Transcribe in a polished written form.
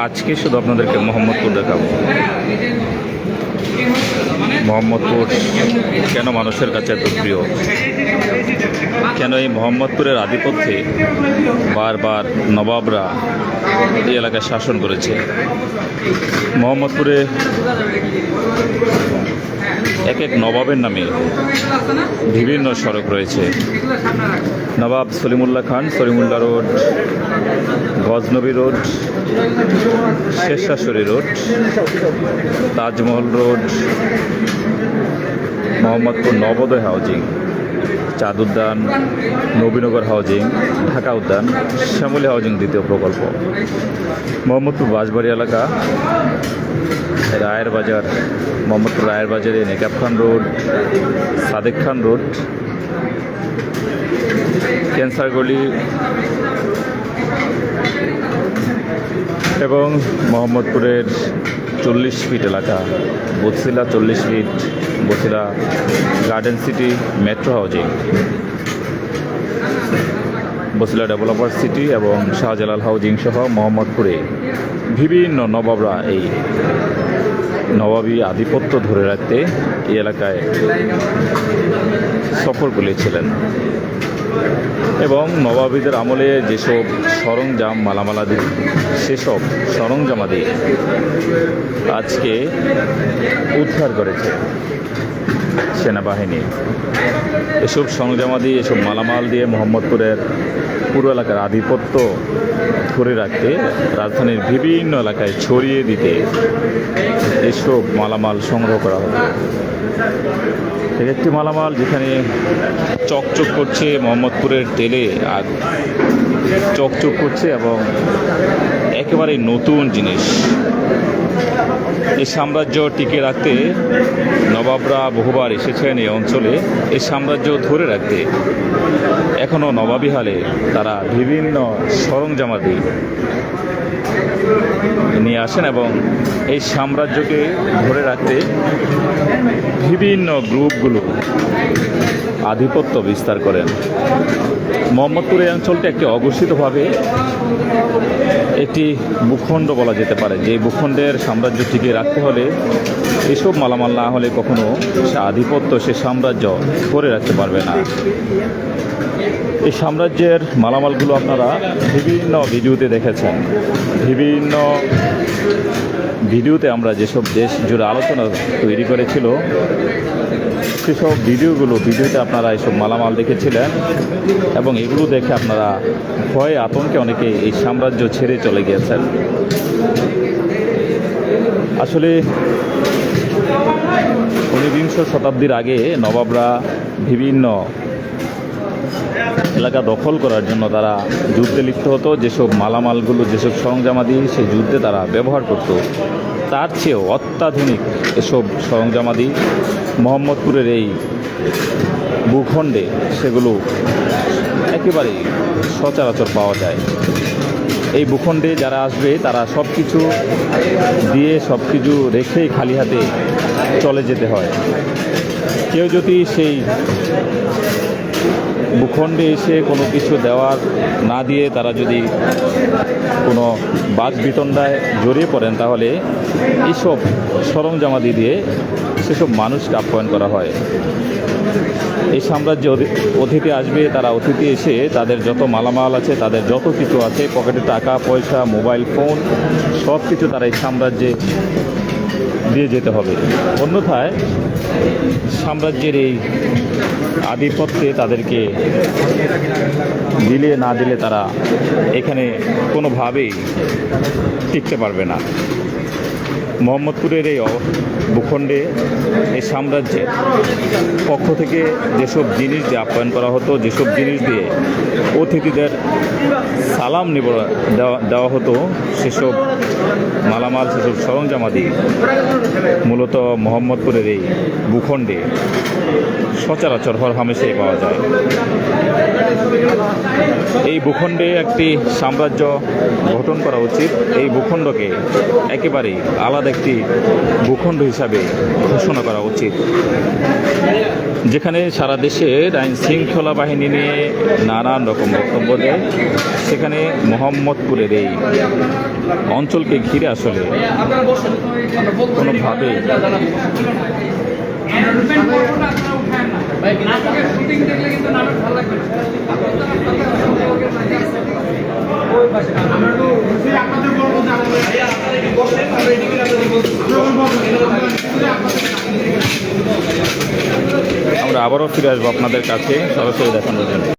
আজকে শুধু আপনাদেরকে মোহাম্মদপুর দেখাবো। মোহাম্মদপুর কেন মানুষের কাছে এত প্রিয়, কেন এই মোহাম্মদপুরের আধিপত্যে বারবার নবাবরা এই এলাকায় শাসন করেছে। মোহাম্মদপুরে এক এক নবাবের নামে বিভিন্ন সড়ক রয়েছে। নবাব সলিমুল্লাহ খান, Salimullah road, Ghaznavi road, Sher Shah road, Taj Mahal road, Mohammadpur Navodaya housing, চাঁদ উদ্যান, নবীনগর হাউজিং, ঢাকা উদ্যান, শ্যামলী হাউজিং দ্বিতীয় প্রকল্প, মোহাম্মদপুর বাঁশবাড়ি এলাকা, রায়ের বাজার, মোহাম্মদপুর রায়ের বাজারে Nekab Khan road, Sadek Khan road, cancer গলি এবং মোহাম্মদপুরের 40 ফিট এলাকা, Bosila 40 feet, Bosila garden city, metro housing, Bosila developer city এবং শাহজালাল হাউজিং সহ মোহাম্মদপুরে বিভিন্ন নবাবরা এই নবাবী আধিপত্য ধরে রাখতে এই এলাকায় সফর করেছিলেন এবং নবাবীদের আমলে যেসব সরঞ্জাম মালামালাদি সেসব সরঞ্জামাদি আজকে উদ্ধার করেছে সেনাবাহিনী। এসব সরঞ্জামাদি, এসব মালামাল দিয়ে মোহাম্মদপুরের পুরো এলাকার আধিপত্য ধরে রাখতে, রাজধানীর বিভিন্ন এলাকায় ছড়িয়ে দিতে এসব মালামাল সংগ্রহ করা হবে। একটি মালামাল যেখানে চকচক করছে, মোহাম্মদপুরের তেলে আর চকচক করছে এবং একেবারে নতুন জিনিস। এই সাম্রাজ্য টিকে রাখতে নবাবরা বহুবার এসেছেন এই অঞ্চলে, এই সাম্রাজ্য ধরে রাখতে এখনও নবাবী হালে তারা বিভিন্ন সরঞ্জামাদি নিয়ে আসেন এবং এই সাম্রাজ্যকে ধরে রাখতে বিভিন্ন গ্রুপগুলো আধিপত্য বিস্তার করেন। মোহাম্মদপুর এই অঞ্চলটি একটি অঘোষিতভাবে একটি ভূখণ্ড বলা যেতে পারে, যে ভূখণ্ডের সাম্রাজ্য টিকে রাখতে হলে এসব মালামাল না হলে কখনো সে আধিপত্য, সে সাম্রাজ্য ধরে রাখতে পারবে না। এই সাম্রাজ্যের মালামালগুলো আপনারা বিভিন্ন ভিডিওতে দেখেছেন। বিভিন্ন ভিডিওতে আমরা যেসব দেশ জুড়ে আলোচনা তৈরি করেছিল সেসব ভিডিওতে আপনারা এসব মালামাল দেখেছিলেন এবং এগুলো দেখে আপনারা ভয়ে আতঙ্কে অনেকে এই সাম্রাজ্য ছেড়ে চলে গিয়েছেন। আসলে 19বিংশ শতাব্দীর আগে নবাবরা বিভিন্ন এলাকা দখল করার জন্য তারা যুদ্ধে লিপ্ত হতো। যেসব মালামালগুলো, যেসব সরঞ্জামাদি সেই যুদ্ধে তারা ব্যবহার করত, তার চেয়েও অত্যাধুনিক এসব সরঞ্জামাদি মোহাম্মদপুরের এই ভূখণ্ডে সেগুলো একেবারেই সচরাচর পাওয়া যায়। এই ভূখণ্ডে যারা আসবে তারা সব কিছু দিয়ে, সব কিছু রেখেই খালি হাতে চলে যেতে হয়। কেউ যদি সেই ভূখণ্ডে এসে কোনো কিছু দেওয়ার না দিয়ে তারা যদি কোনো বাদ বিতণ্ডায় জড়িয়ে পড়েন, তাহলে এইসব সরঞ্জামাদি দিয়ে সেসব মানুষকে আপ্যায়ন করা হয়। এই সাম্রাজ্যে অতিথি আসবে, তারা অতিথি এসে তাদের যত মালামাল আছে, তাদের যত কিছু আছে, পকেটে টাকা পয়সা, মোবাইল ফোন, সব কিছু তারা এই সাম্রাজ্যে দিয়ে যেতে হবে। অন্যথায় সাম্রাজ্যের এই আধিপত্যে তাদেরকে দিলে না দিলে তারা এখানে কোনোভাবেই টিকতে পারবে না। মোহাম্মদপুরের এই ভূখণ্ডে এই সাম্রাজ্যের পক্ষ থেকে যেসব জিনিস দিয়ে আপ্যায়ন করা হতো, যেসব জিনিস দিয়ে অতিথিদের সালাম দেওয়া হতো, সেসব মালামাল, সেসব সরঞ্জামাদি মূলত মোহাম্মদপুরের এই ভূখণ্ডে সচরাচর হরহামেশাই পাওয়া যায়। এই ভূখণ্ডে একটি সাম্রাজ্য গঠন করা উচিত। এই ভূখণ্ডকে একেবারেই আলাদা একটি ভূখণ্ড হিসাবে হিসাবে ঘোষণা করা উচিত, যেখানে সারা দেশের আইন শৃঙ্খলা বাহিনী নিয়ে নানান রকম বক্তব্য দেয়, সেখানে মোহাম্মদপুরের এই অঞ্চলকে ঘিরে আসলে কোনোভাবে আমরা আবারও ফিরে আসবো আপনাদের কাছে সরাসরি দেখানোর জন্য।